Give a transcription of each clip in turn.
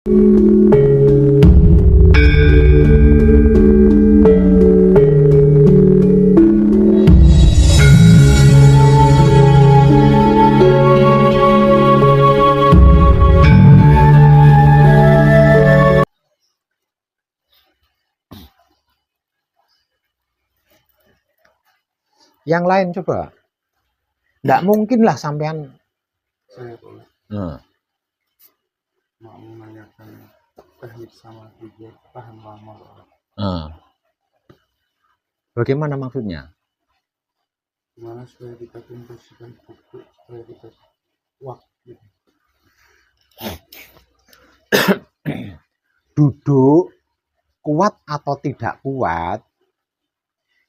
Yang lain coba. Nggak mungkin lah sampean. Saya boleh mau menanyakan teknik sama tidur tahan lama. Bagaimana maksudnya? Gimana supaya kita komposisikan buku supaya kita waktu Duduk kuat atau tidak kuat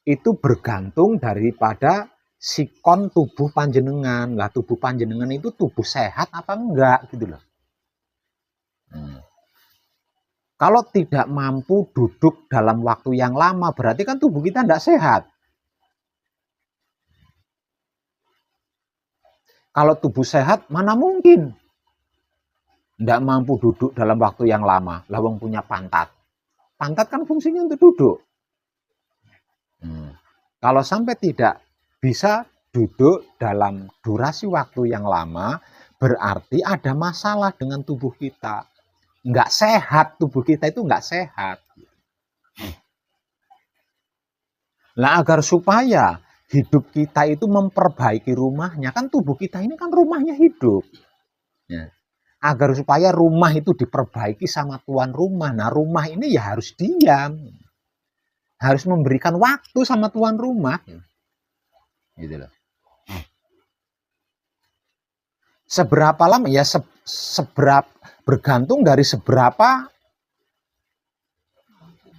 itu bergantung daripada sikon tubuh panjenengan. Lah tubuh panjenengan itu tubuh sehat apa enggak gitu loh. Kalau tidak mampu duduk dalam waktu yang lama berarti kan tubuh kita enggak sehat. Kalau tubuh sehat mana mungkin enggak mampu duduk dalam waktu yang lama. Lah wong punya pantat. Pantat kan fungsinya untuk duduk. Kalau sampai tidak bisa duduk dalam durasi waktu yang lama, berarti ada masalah dengan tubuh kita. Nggak sehat, tubuh kita itu nggak sehat. Nah, agar supaya hidup kita itu memperbaiki rumahnya, kan tubuh kita ini kan rumahnya hidup. Ya. Agar supaya rumah itu diperbaiki sama tuan rumah. Nah, rumah ini ya harus diam. Harus memberikan waktu sama tuan rumah. Gitu loh. Seberapa lama ya bergantung dari seberapa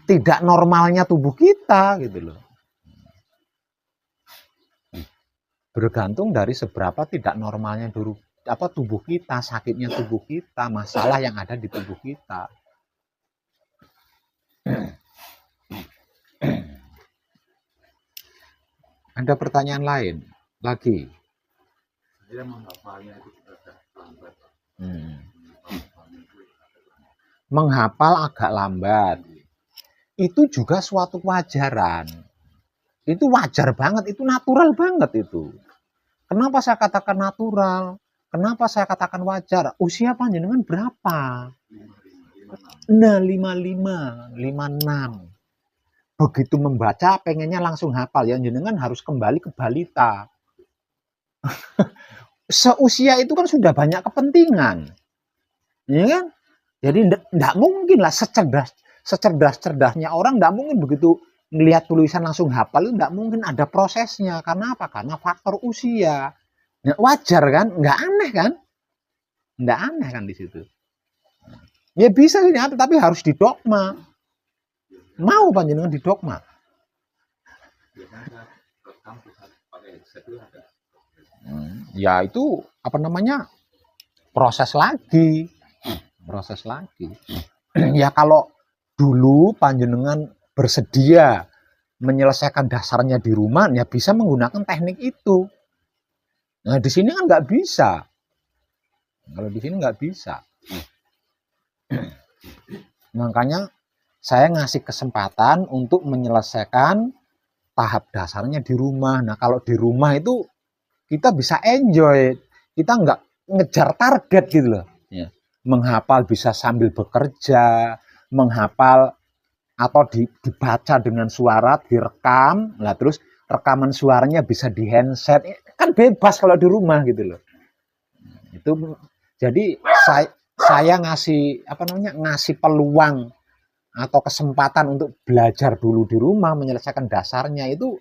tidak normalnya tubuh kita gitu loh. Bergantung dari seberapa tidak normalnya tubuh kita, sakitnya tubuh kita, masalah yang ada di tubuh kita. Ada pertanyaan lain lagi? saya menghafalnya itu agak lambat. Menghafal agak lambat. Itu juga suatu kewajaran. Itu wajar banget, itu natural banget itu. Kenapa saya katakan natural? Kenapa saya katakan wajar? Usia panjenengan berapa? Nah, 55, 56. Begitu membaca pengennya langsung hafal, ya jenengan harus kembali ke balita. Seusia itu kan sudah banyak kepentingan, ya kan? Jadi tidak mungkin lah secerdas-cerdasnya orang, tidak mungkin begitu melihat tulisan langsung hafal, itu tidak mungkin, ada prosesnya. Karena apa? Karena faktor usia. Nah, wajar kan? Nggak aneh kan? Nggak aneh kan di situ. Ya bisa ini, tapi harus didogma. Mau panjenengan didogma? Ya itu apa namanya? Proses lagi. Ya kalau dulu panjenengan bersedia menyelesaikan dasarnya di rumah, ya bisa menggunakan teknik itu. Nah di sini kan nggak bisa. Kalau di sini nggak bisa. Makanya saya ngasih kesempatan untuk menyelesaikan tahap dasarnya di rumah. Nah kalau di rumah itu kita bisa enjoy, kita nggak ngejar target gitu loh. Ya. Menghafal bisa sambil bekerja, menghafal atau dibaca dengan suara, direkam, lah terus rekaman suaranya bisa di handset, kan bebas kalau di rumah gitu loh. Itu jadi saya ngasih peluang atau kesempatan untuk belajar dulu di rumah, menyelesaikan dasarnya itu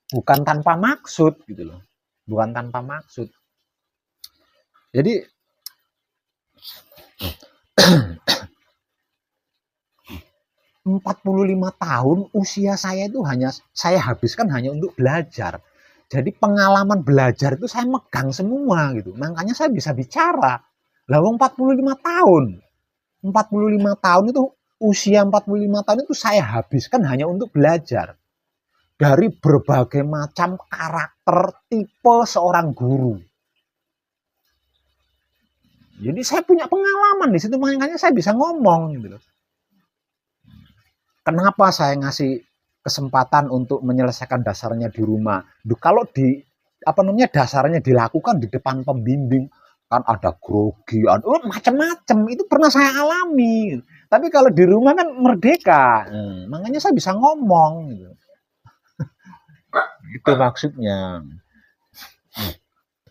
bukan tanpa maksud gitu loh. Bukan tanpa maksud. Jadi 45 tahun usia saya itu saya habiskan hanya untuk belajar. Jadi pengalaman belajar itu saya megang semua gitu. Makanya saya bisa bicara. Lah wong 45 tahun. 45 tahun itu, usia 45 tahun itu saya habiskan hanya untuk belajar. Dari berbagai macam karakter tipe seorang guru. Jadi saya punya pengalaman di situ, makanya saya bisa ngomong gitu loh. Kenapa saya ngasih kesempatan untuk menyelesaikan dasarnya di rumah? Duh, kalau di dasarnya dilakukan di depan pembimbing kan ada grogi, macam-macam itu pernah saya alami. Tapi kalau di rumah kan merdeka, makanya saya bisa ngomong gitu. Itu maksudnya.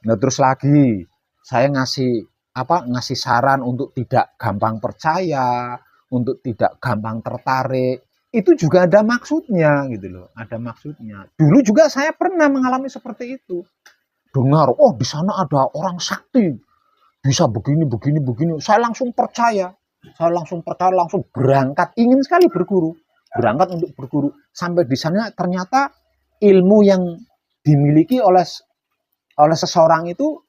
Nah, terus lagi saya ngasih saran untuk tidak gampang percaya, untuk tidak gampang tertarik. Itu juga ada maksudnya gitu loh, ada maksudnya. Dulu juga saya pernah mengalami seperti itu. Dengar, oh di sana ada orang sakti, bisa begini, begini, begini. Saya langsung percaya, langsung berangkat, ingin sekali berguru, berangkat untuk berguru. Sampai di sana ternyata ilmu yang dimiliki oleh seseorang itu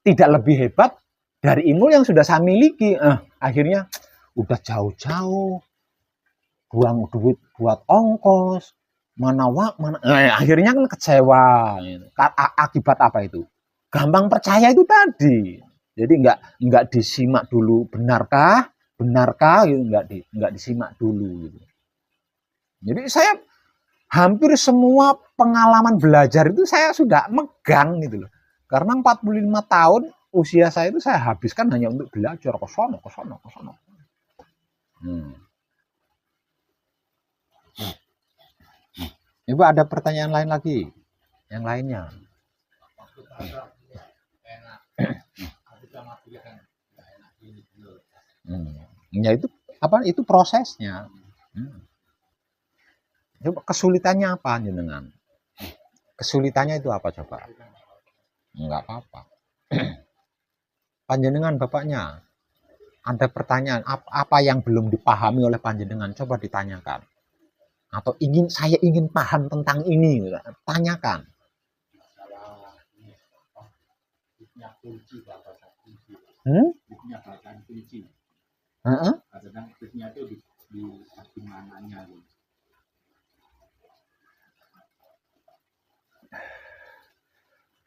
tidak lebih hebat dari ilmu yang sudah saya miliki. Akhirnya udah jauh-jauh buang duit buat ongkos, akhirnya kan kecewa. Akibat apa itu? Gampang percaya itu tadi. Jadi nggak disimak dulu benarkah gitu, nggak disimak dulu gitu. Jadi saya hampir semua pengalaman belajar itu saya sudah megang gitu loh. Karena 45 tahun usia saya itu saya habiskan hanya untuk belajar ke sono. Ibu ada pertanyaan lain lagi? Yang lainnya? Ya itu itu prosesnya. Coba kesulitannya apa jenengan? Kesulitannya itu apa coba? Enggak apa-apa. Panjenengan bapaknya ada pertanyaan apa yang belum dipahami oleh panjenengan, coba ditanyakan. Atau saya ingin paham tentang ini, tanyakan.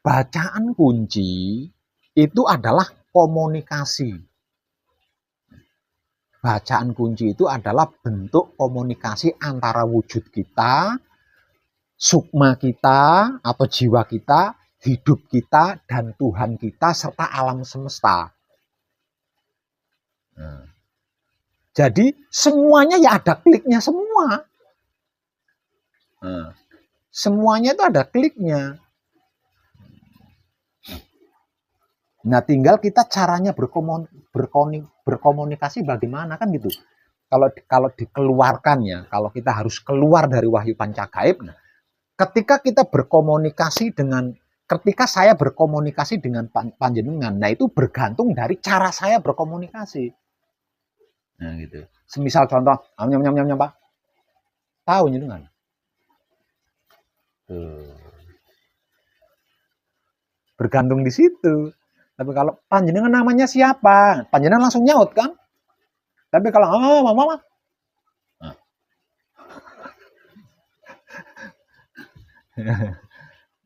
Bacaan kunci itu adalah komunikasi. Bacaan kunci itu adalah bentuk komunikasi antara wujud kita, sukma kita atau jiwa kita, hidup kita, dan Tuhan kita, serta alam semesta. Jadi semuanya ya ada kliknya semua. Semuanya itu ada kliknya. Nah, tinggal kita caranya berkomunikasi bagaimana kan gitu. Kalau dikeluarkan ya, kalau kita harus keluar dari wahyu pancagaib, nah, ketika saya berkomunikasi dengan panjenengan, nah itu bergantung dari cara saya berkomunikasi. Nah gitu. Semisal contoh, nyam Pak. Tahu jenengan? Bergantung di situ. Tapi kalau panjenengan namanya siapa? Panjenengan langsung nyaut kan? Tapi kalau mama. Nah.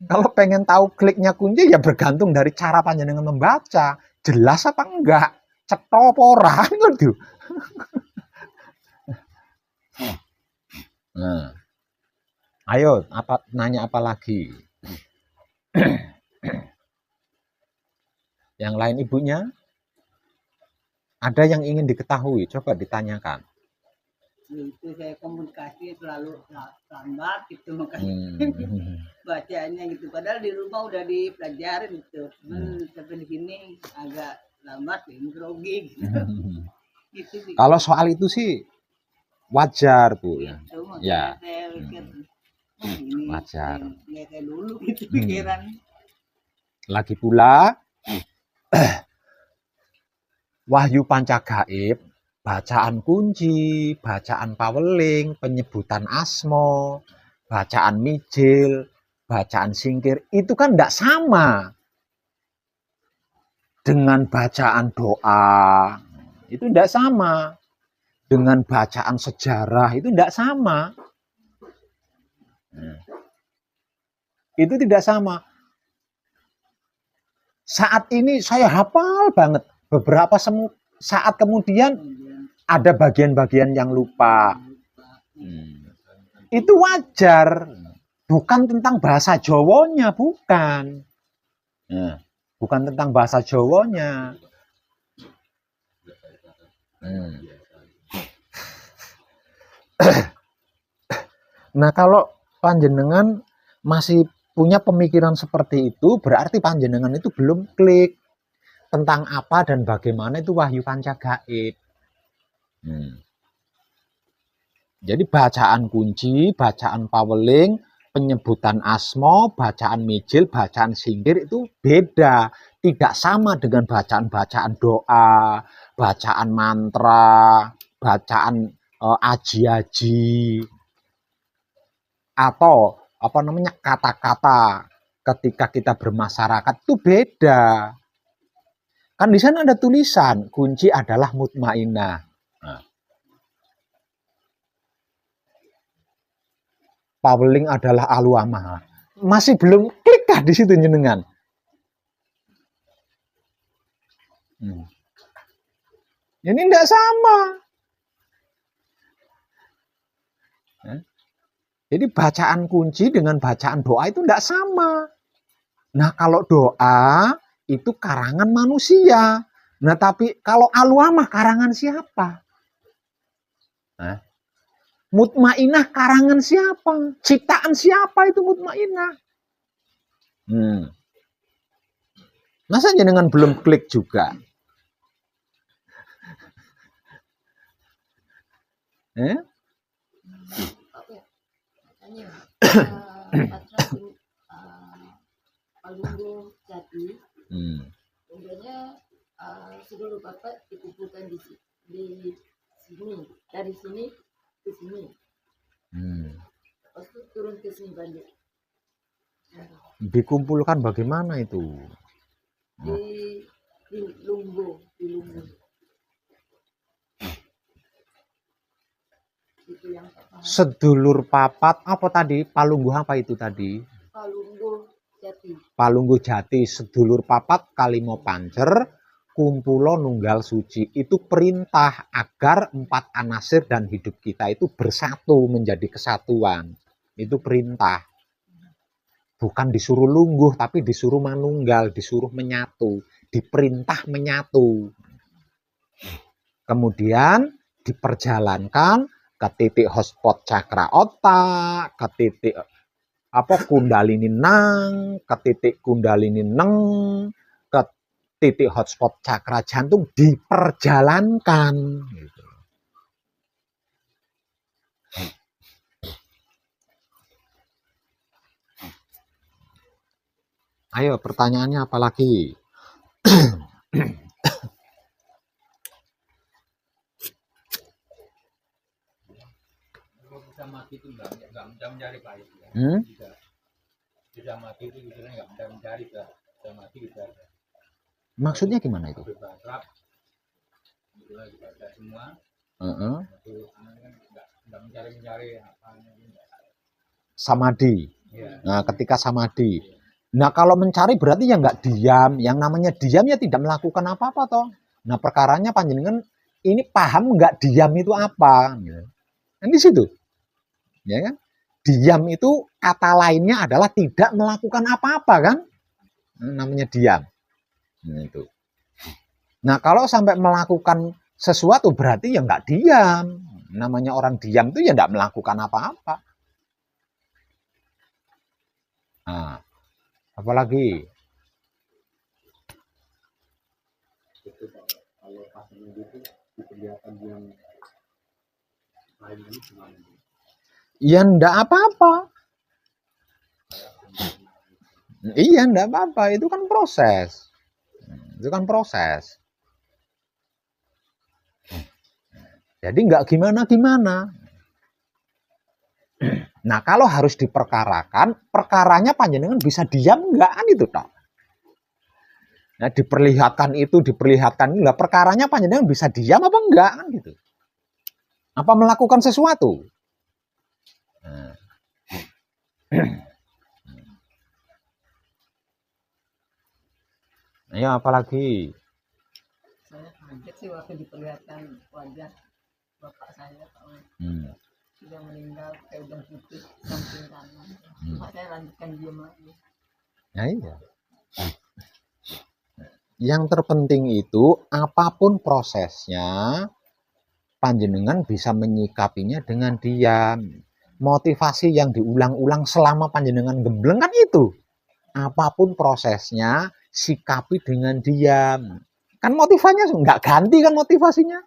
Kalau pengen tahu kliknya kunci ya bergantung dari cara panjenengan membaca. Jelas apa enggak? Cetha apa ora gitu. Nah. Ayo, nanya apa lagi? Yang lain ibunya? Ada yang ingin diketahui, coba ditanyakan. Itu saya komunikasi selalu lambat gitu, makanya bacanya gitu. Padahal di rumah udah dipelajarin gitu. Sampai di sini agak lambat, grogi gitu. Gitu sih. Kalau soal itu sih wajar Bu ya. Ya. Saya pikir, wajar. Kayak dulu gitu pikiran. Lagi pula wahyu pancagaib, bacaan kunci, bacaan paweling, penyebutan asmo, bacaan mijil, bacaan singkir, itu kan tidak sama dengan bacaan doa. Itu tidak sama dengan bacaan sejarah, itu tidak sama. Itu tidak sama. Saat ini saya hafal banget beberapa saat kemudian kemudian ada bagian-bagian yang lupa. Itu wajar. Bukan tentang bahasa Jawanya, bukan. Nah, bukan tentang bahasa Jawanya. Nah, kalau panjenengan masih punya pemikiran seperti itu, berarti panjenengan itu belum klik tentang apa dan bagaimana itu wahyu panca gaib. Jadi bacaan kunci, bacaan paweling, penyebutan asma, bacaan mijil, bacaan singgir itu beda. Tidak sama dengan bacaan-bacaan doa, bacaan mantra, bacaan aji-aji, atau apa namanya kata-kata ketika kita bermasyarakat itu beda. Kan di sana ada tulisan kunci adalah mutmainah. Nah, paweling adalah aluamah. Masih belum klikkah di situ jenengan? Ini tidak sama. Jadi bacaan kunci dengan bacaan doa itu tidak sama. Nah, kalau doa itu karangan manusia. Nah, tapi kalau aluamah karangan siapa? Mutmainah karangan siapa? Ciptaan siapa itu mutmainah? Masa jenengan belum klik juga? Palunggu Jati, kemudiannya seluruh bapak dikumpulkan di sini, dari sini ke sini, terus turun ke sini balik. Dikumpulkan bagaimana itu? Di Lumbu, Itu yang pertama. Sedulur papat apa tadi? Palungguh apa itu tadi? Palungguh Jati, sedulur papat kalimo pancer, kumpulo nunggal suci. Itu perintah agar 4 anasir dan hidup kita itu bersatu menjadi kesatuan. Itu perintah. Bukan disuruh lungguh, tapi disuruh manunggal, disuruh menyatu, diperintah menyatu. Kemudian diperjalankan ke titik hotspot cakra otak, ke titik kundalini nang, ke titik kundalini neng, ke titik hotspot cakra jantung, diperjalankan. Gitu. Ayo, pertanyaannya apa lagi? Bisa mati itu nggak mencari Pak. Bisa mati itu istilahnya nggak mencari Pak. Bisa mati bisa. Maksudnya gimana itu? Berbakrab, dibaca semua. Itu nggak mencari apa. Samadhi. Nah, ketika samadhi. Nah, kalau mencari berarti ya nggak diam. Yang namanya diam ya tidak melakukan apa-apa toh. Nah, perkaranya panjenengan ini paham nggak diam itu apa? Nah, di situ. Ya kan? Diam itu kata lainnya adalah tidak melakukan apa-apa kan? Namanya diam. Nah, itu. Nah, kalau sampai melakukan sesuatu berarti ya nggak diam. Namanya orang diam itu ya nggak melakukan apa-apa. Nah, apalagi? Kalau pas itu diperlihatkan yang lain ini gimana? Ya ndak apa-apa. Iya, ndak apa-apa. Itu kan proses. Itu kan proses. Jadi nggak gimana-gimana. Nah, kalau harus diperkarakan, perkaranya panjenengan bisa diam nggak kan itu toh. Nah, diperlihatkan ini, lah perkaranya panjenengan bisa diam apa enggak kan gitu. Apa melakukan sesuatu? Nah. Ya, apalagi? Kaget sih waktu diperlihatkan wajah bapak saya, Pak Wali. Hmm. Sudah meninggal, kayak udah putih samping kanan. Cuma saya lanjutkan diam lagi. Nah, iya. Yang terpenting itu apapun prosesnya, panjenengan bisa menyikapinya dengan diam. Motivasi yang diulang-ulang selama panjenengan gembleng kan itu. Apapun prosesnya, sikapi dengan diam. Kan motivasinya nggak ganti kan motivasinya.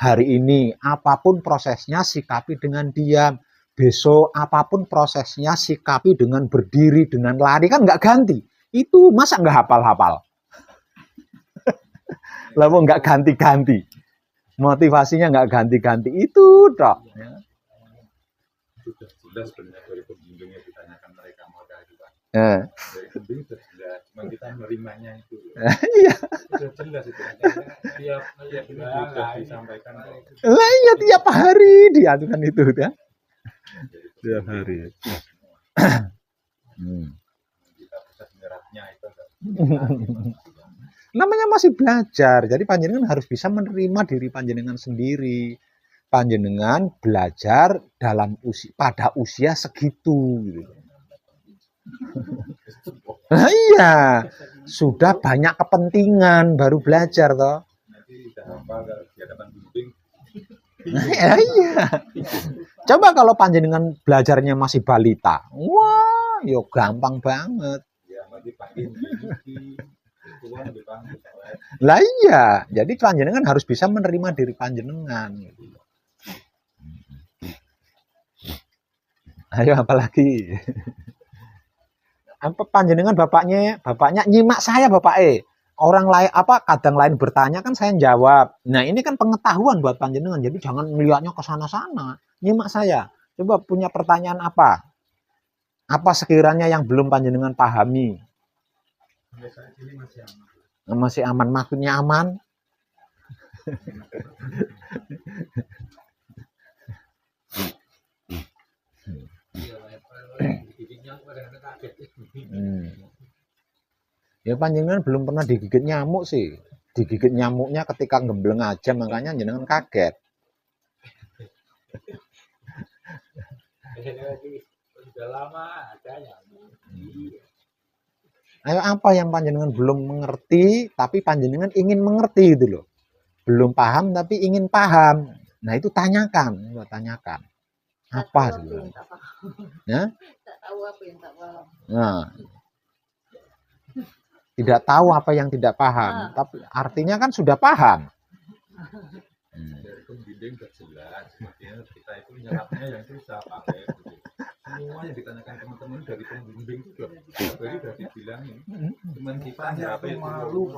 Hari ini apapun prosesnya, sikapi dengan diam. Besok apapun prosesnya, sikapi dengan berdiri, dengan lari, kan nggak ganti. Itu masa nggak hafal-hafal? Lalu nggak ganti-ganti. Motivasinya nggak ganti-ganti. Itu dok. Sudah jelas sebenarnya dari pembimbing yang ditanyakan mereka itu Pak. Dari pembimbing sudah jelas, cuma kita menerimanya itu. Iya. Sudah jelas itu. Tiap ini sudah disampaikan. Lah iya tiap hari diaturkan itu ya. Tiap hari. Kita bisa menyerapnya itu. Namanya masih belajar, jadi panjenengan harus bisa menerima diri panjenengan sendiri. Panjenengan belajar pada usia segitu. Gitu. Nah, iya, sudah banyak kepentingan baru belajar toh. Nanti udah hafal di hadapan bimbing. Ya, iya. Coba kalau panjenengan belajarnya masih balita, wah, yo gampang banget. Ya, nanti pakai Lah iya, jadi panjenengan harus bisa menerima diri panjenengan. Ayo apalagi? Apa panjenengan bapaknya nyimak saya bapak orang lain kadang lain bertanya kan saya jawab. Nah ini kan pengetahuan buat panjenengan, jadi jangan melihatnya ke sana-sana. Nyimak saya. Coba punya pertanyaan apa? Apa sekiranya yang belum panjenengan pahami? Masih aman, maksudnya aman? Ya panjenengan belum pernah digigit nyamuk sih. Digigit nyamuknya ketika gembleng aja, makanya jenengan kaget. Sudah lama ada nyamuk. Ayo apa yang panjenengan belum mengerti tapi panjenengan ingin mengerti itu loh. Belum paham tapi ingin paham. Nah itu tanyakan. Apa sih? Ya? Tak tahu apa yang tak paham. Nah, tidak tahu apa yang tidak paham, tapi artinya kan sudah paham. Dari pembimbing sudah jelas, maksudnya kita itu menyerapnya yang susah pakai. Semua yang ditanyakan teman-teman dari pembimbing itu sudah dibilangin. Cuman kita nyerap itu malu.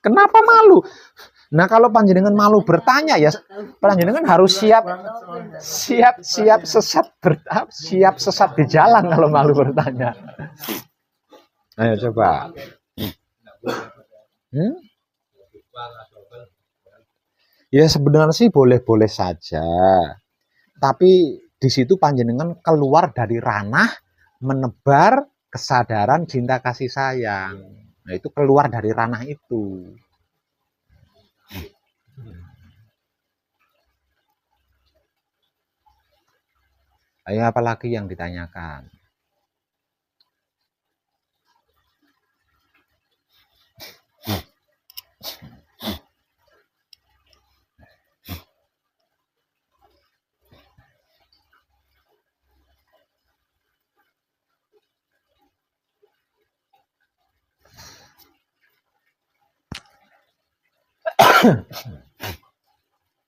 Kenapa malu? Nah kalau panjenengan malu bertanya ya, panjenengan harus siap sesat di jalan kalau malu bertanya. Ayo coba. Ya sebenarnya sih boleh-boleh saja. Tapi di situ panjenengan keluar dari ranah menebar kesadaran cinta kasih sayang. Nah itu keluar dari ranah itu. Ayo apalagi yang ditanyakan?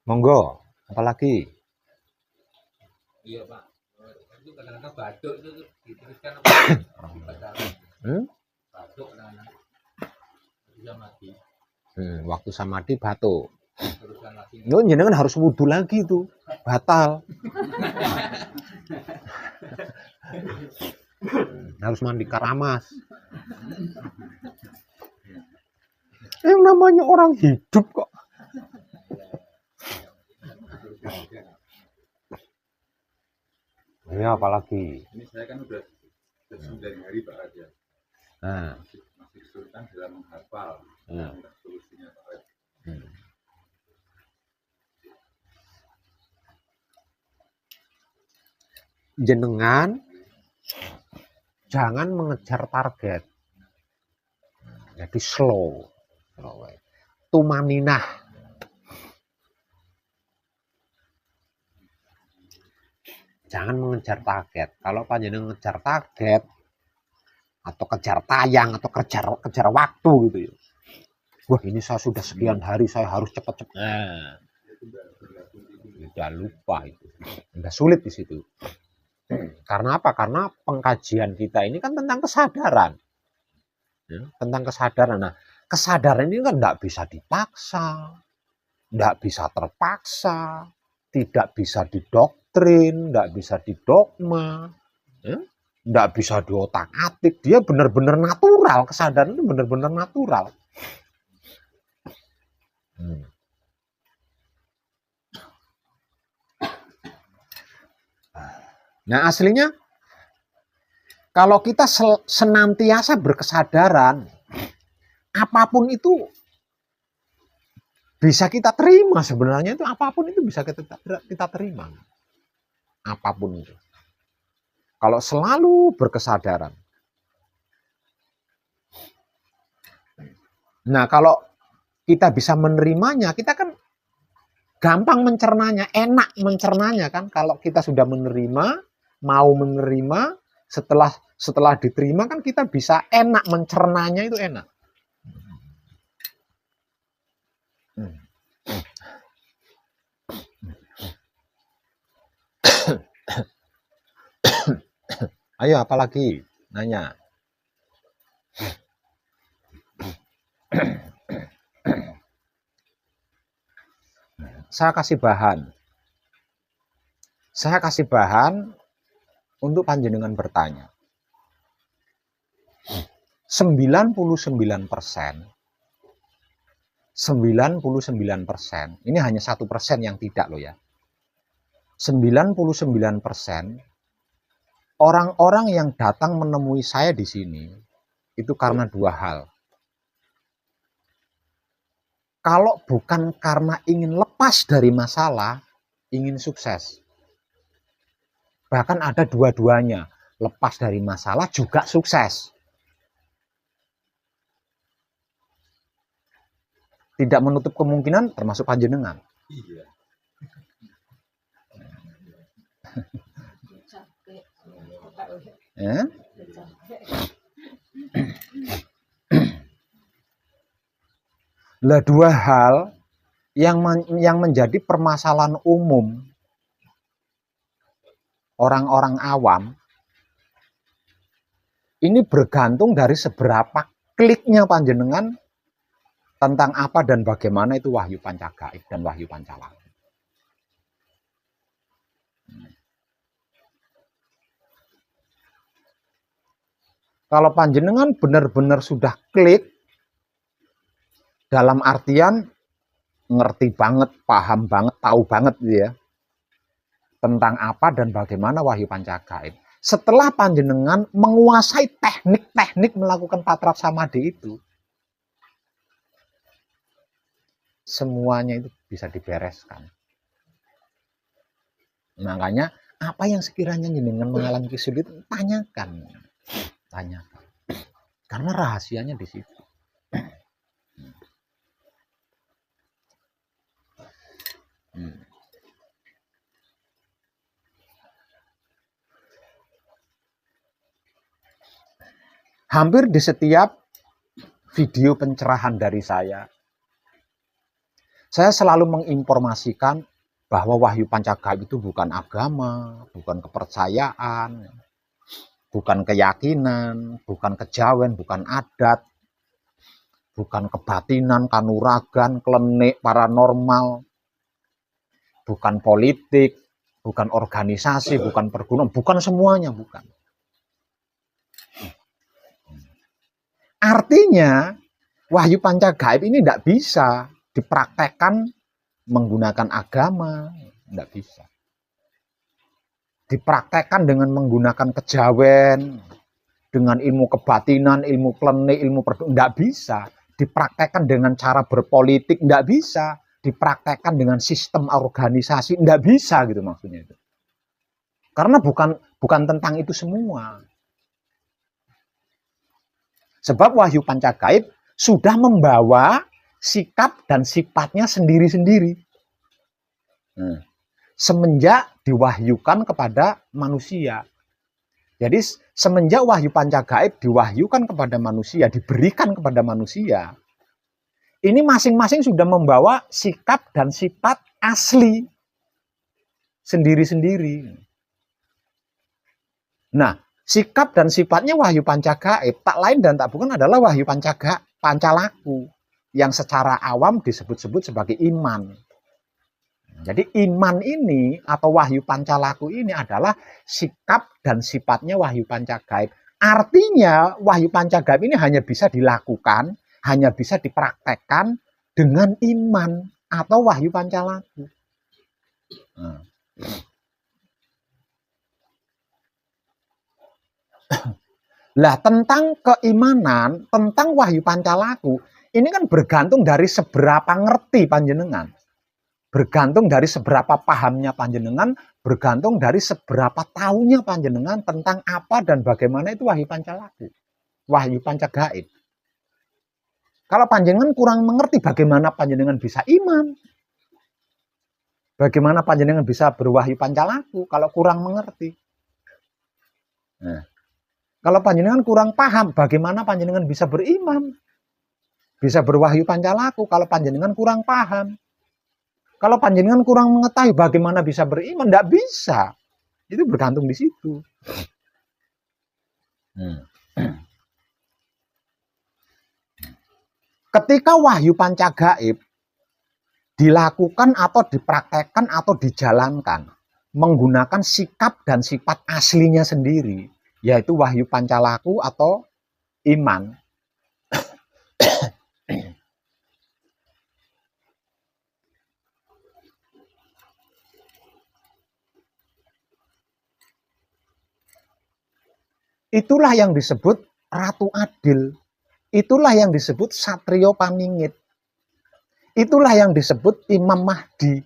Monggo, apalagi? Iya Pak, itu kadang-kadang batuk itu diteruskan batuk kadang-kadang bisa mati. Waktu samadhi batuk. Yo jenengan harus wudhu lagi tuh, batal. Harus mandi karamas. Yang namanya orang hidup kok. Ya apalagi? Ini saya kan udah 9 hari Pak Raja. Masih kesulitan dalam menghafal. Solusinya Pak Raja. jenengan jangan mengejar target. Jadi slow. Tumaninah. Jangan mengejar target. Kalau panjenengan mengejar target atau kejar tayang atau kejar waktu gitu ya. Wah, ini saya sudah sekian hari, saya harus cepat-cepat. Nah, udah lupa itu. Udah sulit di situ. Karena apa? Karena pengkajian kita ini kan tentang kesadaran. Ya, tentang kesadaran. Nah, kesadaran ini kan tidak bisa dipaksa, tidak bisa terpaksa, tidak bisa didoktrin, tidak bisa didogma, ya, tidak bisa diotak-atik. Dia benar-benar natural. Kesadaran itu benar-benar natural. Nah, aslinya kalau kita senantiasa berkesadaran, apapun itu bisa kita terima sebenarnya, itu apapun itu bisa kita terima. Apapun itu. Kalau selalu berkesadaran. Nah, kalau kita bisa menerimanya, kita kan gampang mencernanya, enak mencernanya kan. Kalau kita sudah menerima, mau menerima, setelah diterima kan kita bisa enak mencernanya, itu enak. Ayo, apalagi nanya. Saya kasih bahan. Saya kasih bahan untuk panjenengan bertanya. 99%, ini hanya 1% yang tidak loh ya. 99% orang-orang yang datang menemui saya di sini itu karena dua hal. Kalau bukan karena ingin lepas dari masalah, ingin sukses. Bahkan ada dua-duanya, lepas dari masalah juga sukses. Tidak menutup kemungkinan termasuk panjenengan. Iya. Ya? Lah, dua hal yang menjadi permasalahan umum orang-orang awam ini bergantung dari seberapa kliknya panjenengan tentang apa dan bagaimana itu wahyu pancagaib dan wahyu pancalangit. Kalau panjenengan benar-benar sudah klik, dalam artian ngerti banget, paham banget, tahu banget gitu ya, tentang apa dan bagaimana wahyu pancagaib. Setelah panjenengan menguasai teknik-teknik melakukan patrap samadhi itu, semuanya itu bisa dibereskan. Makanya apa yang sekiranya jenengan mengalami kesulitan, tanyakan. Karena rahasianya di situ. Hampir di setiap video pencerahan dari saya selalu menginformasikan bahwa wahyu pancagaib itu bukan agama, bukan kepercayaan, bukan keyakinan, bukan kejawen, bukan adat, bukan kebatinan, kanuragan, klenik, paranormal, bukan politik, bukan organisasi, bukan perguruan, bukan semuanya, bukan. Artinya, wahyu pancagaib ini tidak bisa dipraktekkan menggunakan agama, tidak bisa. Dipraktekkan dengan menggunakan kejawen, dengan ilmu kebatinan, ilmu klenik, ilmu perguruan, tidak bisa. Dipraktekkan dengan cara berpolitik, tidak bisa. Dipraktekkan dengan sistem organisasi, tidak bisa gitu maksudnya itu. Karena bukan tentang itu semua. Sebab wahyu pancagaib sudah membawa sikap dan sifatnya sendiri-sendiri. Semenjak diwahyukan kepada manusia. Jadi semenjak wahyu pancagaib diwahyukan kepada manusia, diberikan kepada manusia, ini masing-masing sudah membawa sikap dan sifat asli sendiri-sendiri. Nah, sikap dan sifatnya wahyu pancagaib tak lain dan tak bukan adalah wahyu pancalaku yang secara awam disebut-sebut sebagai iman. Jadi iman ini atau wahyu pancalaku ini adalah sikap dan sifatnya wahyu pancagaib. Artinya wahyu pancagaib ini hanya bisa dilakukan, hanya bisa dipraktekkan dengan iman atau wahyu pancalaku. Lah tentang keimanan, tentang wahyu pancalaku, ini kan bergantung dari seberapa ngerti panjenengan. Bergantung dari seberapa pahamnya panjenengan, bergantung dari seberapa tahunya panjenengan tentang apa dan bagaimana itu wahyu pancalaku, wahyu pancagaib. Kalau panjenengan kurang mengerti bagaimana panjenengan bisa iman, bagaimana panjenengan bisa berwahyu pancalaku kalau kurang mengerti. Nah, kalau panjenengan kurang paham, bagaimana panjenengan bisa beriman? Bisa berwahyu pancalaku kalau panjenengan kurang paham. Kalau panjenengan kurang mengetahui bagaimana bisa beriman, tidak bisa. Itu bergantung di situ. Ketika wahyu pancagaib dilakukan atau dipraktekkan atau dijalankan menggunakan sikap dan sifat aslinya sendiri, yaitu wahyu pancalaku atau iman. Itulah yang disebut Ratu Adil. Itulah yang disebut Satrio Paningit. Itulah yang disebut Imam Mahdi.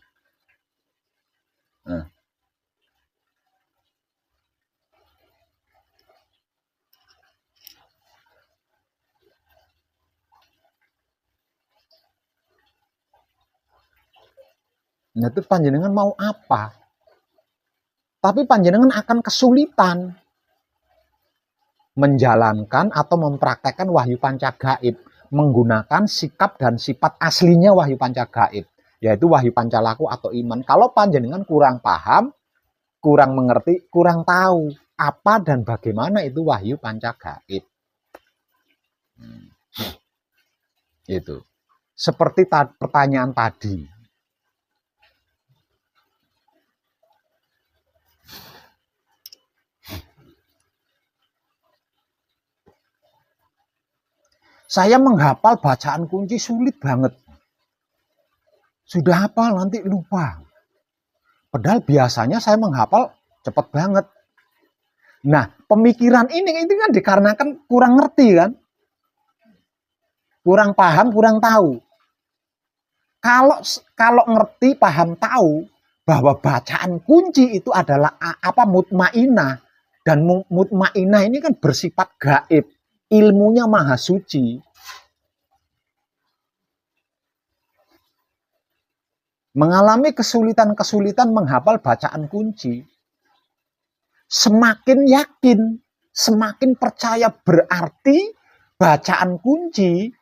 Nah itu panjenengan mau apa? Tapi panjenengan akan kesulitan menjalankan atau mempraktekkan wahyu pancagaib menggunakan sikap dan sifat aslinya wahyu pancagaib, yaitu wahyu pancalaku atau iman. Kalau panjenengan kurang paham, kurang mengerti, kurang tahu apa dan bagaimana itu wahyu pancagaib. Itu. Seperti pertanyaan tadi. Saya menghafal bacaan kunci sulit banget. Sudah hafal nanti lupa. Padahal biasanya saya menghafal cepat banget. Nah, pemikiran ini kan dikarenakan kurang ngerti kan? Kurang paham, kurang tahu. Kalau ngerti, paham, tahu bahwa bacaan kunci itu adalah mutmainah, dan mutmainah ini kan bersifat gaib, ilmunya maha suci. Mengalami kesulitan-kesulitan menghafal bacaan kunci. Semakin yakin, semakin percaya, berarti bacaan kunci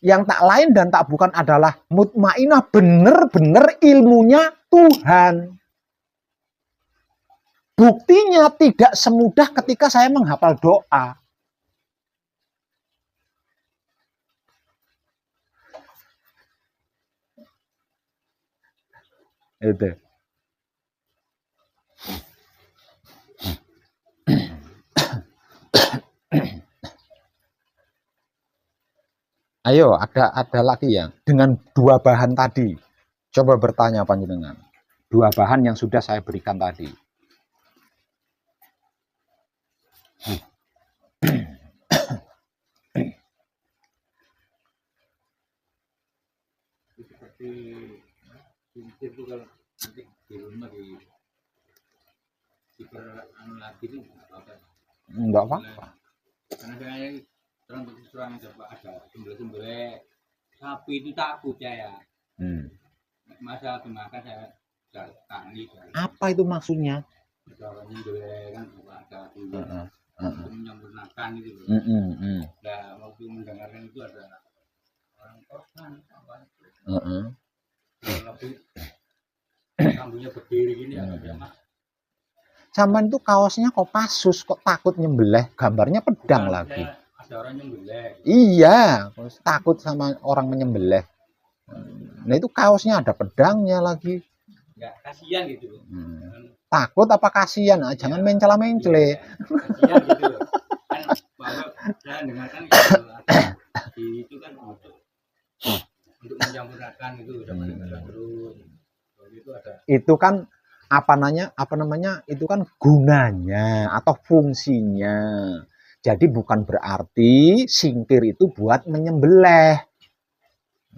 yang tak lain dan tak bukan adalah mutmainah, benar-benar ilmunya Tuhan. Buktinya tidak semudah ketika saya menghafal doa. Itu. Ayo, ada lagi ya dengan dua bahan tadi. Coba bertanya panjenengan. Dua bahan yang sudah saya berikan tadi. Seperti kincir itu kalau nanti di rumah lagi itu nggak apa-apa. Enggak apa-apa. Karena saya terang terus terang ada sembelih-sembelih sapi itu takut saya. Masa dimakan saya tani. Apa itu maksudnya? Ada orang nyembelih kan ada dulu untuk menyempurnakan itu loh. Nah waktu mendengarkan itu ada orang korban apa itu. Tapi rambutnya berdiri gini ya Mas. Sampean itu kaosnya Kopassus kok takut nyembelih, gambarnya pedang Bukan, lagi. Ada orang nyembelih. Iya, takut sama orang menyembelih. Nah itu kaosnya ada pedangnya lagi. Ya kasihan gitu loh. Takut apa kasihan? Nah, jangan mencela-mencele. Kasihan gitu loh. Kan bahwa saya dengarkan itu kan untuk mencampurkan itu udah terus. Itu ada. Itu kan apa namanya itu kan gunanya atau fungsinya. Jadi bukan berarti singkir itu buat menyembelih.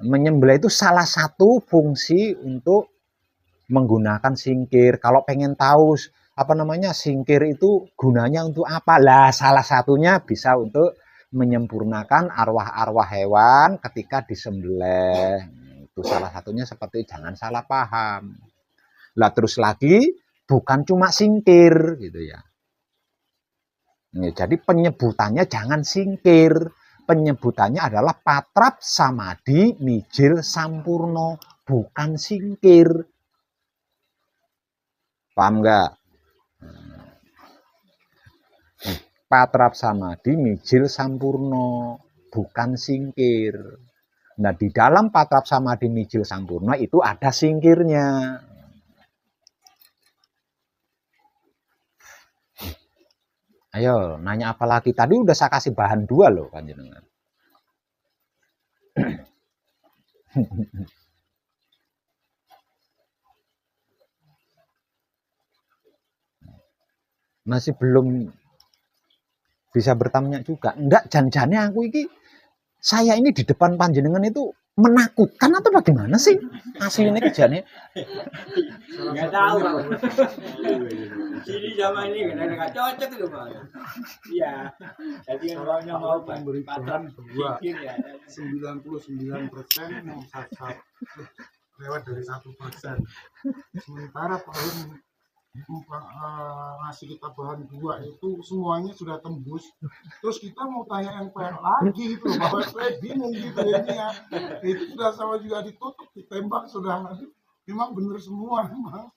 Menyembelih itu salah satu fungsi untuk menggunakan singkir. Kalau pengen tahu apa namanya singkir itu gunanya untuk apa? Lah salah satunya bisa untuk menyempurnakan arwah-arwah hewan ketika disembelih. Itu salah satunya seperti itu. Jangan salah paham. Lah terus lagi bukan cuma singkir gitu ya. Nah, jadi penyebutannya jangan singkir. Penyebutannya adalah patrap samadi mijil sampurno, bukan singkir. Paham nggak? Patrap samadi mijil sampurno, bukan singkir. Nah di dalam patrap samadi mijil sampurno itu ada singkirnya. Ayo, nanya apa lagi? Tadi udah saya kasih bahan 2 loh, panjenengan. Masih belum bisa bertanya juga. Enggak, janjiannya aku ini, saya ini di depan panjenengan itu menakutkan atau bagaimana sih? Aslinya kejadiannya. Nggak tahu. Sini zaman ini nggak cocok itu Pak. Iya. Jadi orangnya mau memberi bahan 99% mau sasar lewat dari 1%. Sementara paling ngasih kita bahan 2 itu semuanya sudah tembus. Terus kita mau tanya yang PR lagi gitu loh, bahwa saya bingung gitu ini ya. Itu sudah sama juga ditutup, ditembak sudah. Memang benar semua memang.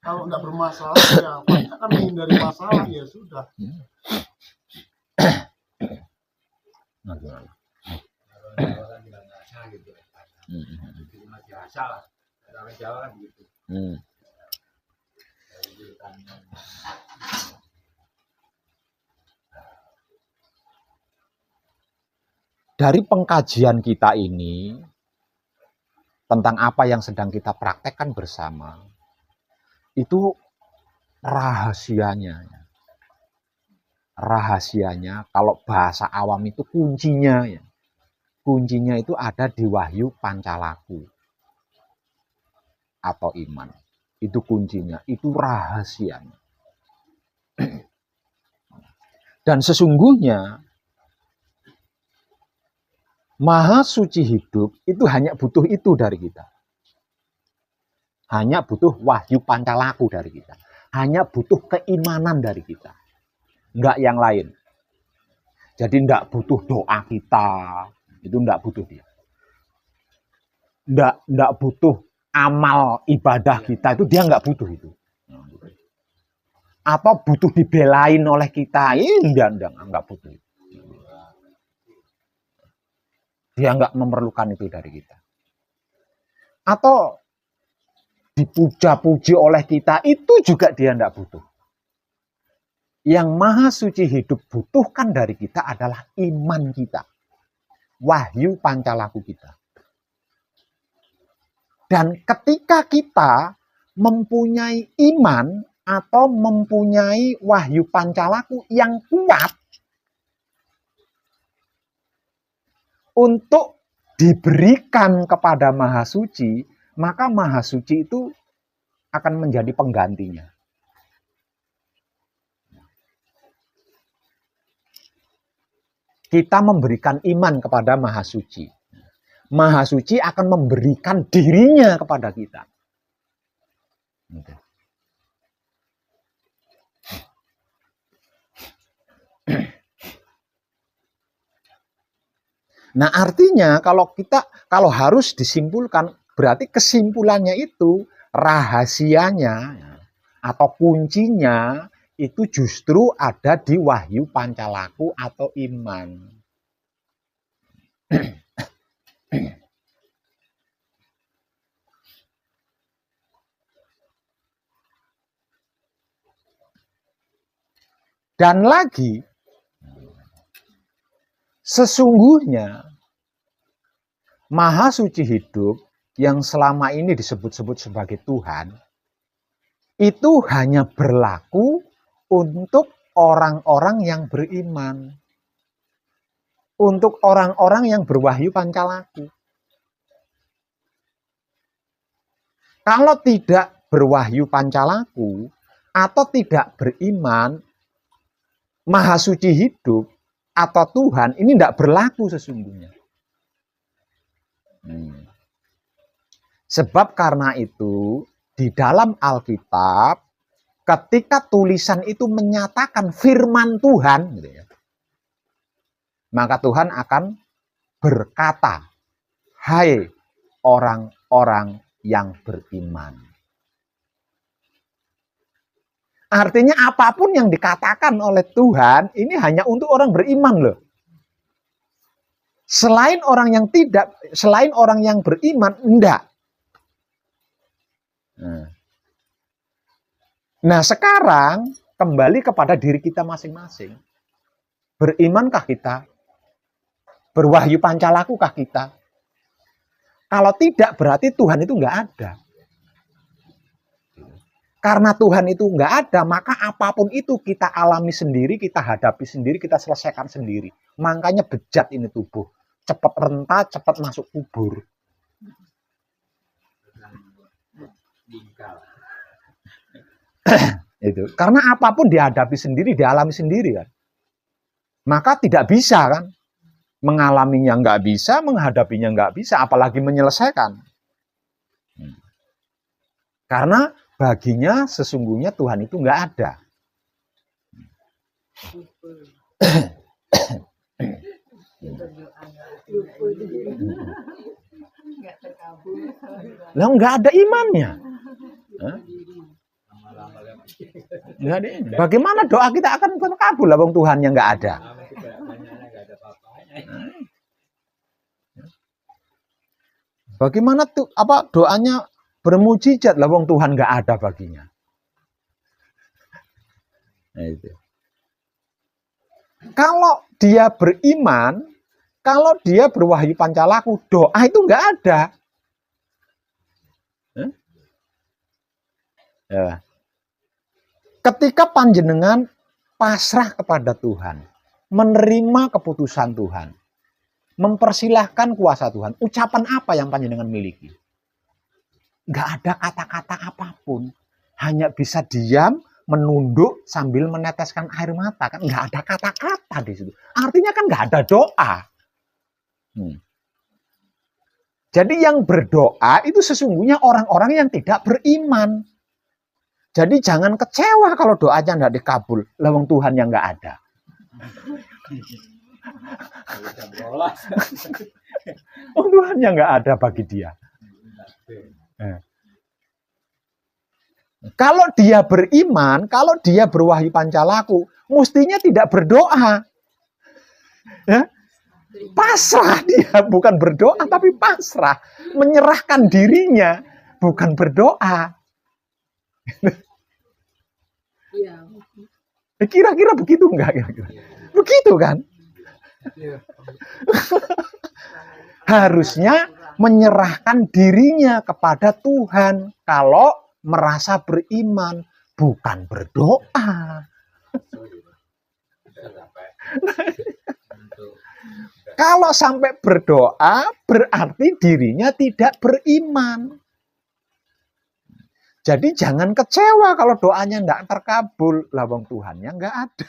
Kalau nggak bermasalah ya pasti akan menghindari masalah ya sudah. biasa lah. Orang Jawa kan begitu. Dari pengkajian kita ini tentang apa yang sedang kita praktekkan bersama, itu rahasianya kalau bahasa awam itu kuncinya ya. Kuncinya itu ada di Wahyu Pancalaku atau iman. Itu kuncinya, itu rahasianya. Dan sesungguhnya Maha Suci hidup itu hanya butuh itu dari kita. Hanya butuh Wahyu Pancalaku dari kita. Hanya butuh keimanan dari kita. Enggak yang lain. Jadi enggak butuh doa kita. Itu enggak butuh dia. Enggak butuh amal ibadah kita. Itu dia enggak butuh itu. Atau butuh dibelain oleh kita. Enggak butuh itu. Dia enggak memerlukan itu dari kita. Atau dipuja-puji oleh kita, itu juga dia enggak butuh. Yang Maha Suci hidup butuhkan dari kita adalah iman kita. Wahyu Pancalaku kita. Dan ketika kita mempunyai iman atau mempunyai Wahyu Pancalaku yang kuat untuk diberikan kepada Maha Suci, maka Maha Suci itu akan menjadi penggantinya. kita memberikan iman kepada Maha Suci. Maha Suci akan memberikan dirinya kepada kita. Nah, artinya kalau harus disimpulkan, berarti kesimpulannya itu rahasianya atau kuncinya itu justru ada di wahyu pancalaku atau iman. Dan lagi, sesungguhnya Maha Suci hidup yang selama ini disebut-sebut sebagai Tuhan, itu hanya berlaku untuk orang-orang yang beriman. Untuk orang-orang yang berwahyu pancalaku. Kalau tidak berwahyu pancalaku atau tidak beriman, Maha Suci hidup atau Tuhan ini tidak berlaku sesungguhnya. Sebab karena itu di dalam Alkitab ketika tulisan itu menyatakan firman Tuhan, gitu ya, maka Tuhan akan berkata, hai orang-orang yang beriman. Artinya apapun yang dikatakan oleh Tuhan ini hanya untuk orang beriman loh. Selain orang yang beriman, enggak. Nah, sekarang kembali kepada diri kita masing-masing. Berimankah kita? Berwahyu pancalakukah kita? Kalau tidak, berarti Tuhan itu enggak ada. Karena Tuhan itu enggak ada, maka apapun itu kita alami sendiri, kita hadapi sendiri, kita selesaikan sendiri. Makanya bejat ini tubuh. Cepat renta, cepat masuk kubur. Itu. Karena apapun dihadapi sendiri, dialami sendiri kan. Maka tidak bisa kan. Mengalaminya enggak bisa, menghadapinya enggak bisa, apalagi menyelesaikan. Karena baginya sesungguhnya Tuhan itu enggak ada. Lah enggak ada imannya. Enggak ada. Bagaimana doa kita akan terkabul lah wong Tuhan yang enggak ada? Bagaimana tuh doanya bermujizat lah wong Tuhan enggak ada baginya. Nah, itu. Kalau dia beriman, kalau dia berwahyu pancalaku, doa itu enggak ada. Ya. Ketika panjenengan pasrah kepada Tuhan, menerima keputusan Tuhan, mempersilahkan kuasa Tuhan, ucapan apa yang panjenengan miliki? Enggak ada kata-kata apapun, hanya bisa diam, menunduk sambil meneteskan air mata, kan enggak ada kata-kata di situ. Artinya kan enggak ada doa. Jadi yang berdoa itu sesungguhnya orang-orang yang tidak beriman. Jadi jangan kecewa kalau doanya enggak dikabul, lawang Tuhan yang enggak ada. Oh, Tuhan yang enggak ada bagi dia. Kalau dia beriman, kalau dia berwahyu pancalaku, mestinya tidak berdoa. Ya? Pasrah dia, bukan berdoa tapi pasrah, menyerahkan dirinya, bukan berdoa. Kira-kira begitu enggak? Begitu kan? Harusnya menyerahkan dirinya kepada Tuhan kalau merasa beriman, bukan berdoa. Kalau sampai berdoa, berarti dirinya tidak beriman. Jadi jangan kecewa kalau doanya enggak terkabul. Lah wong Tuhannya enggak ada.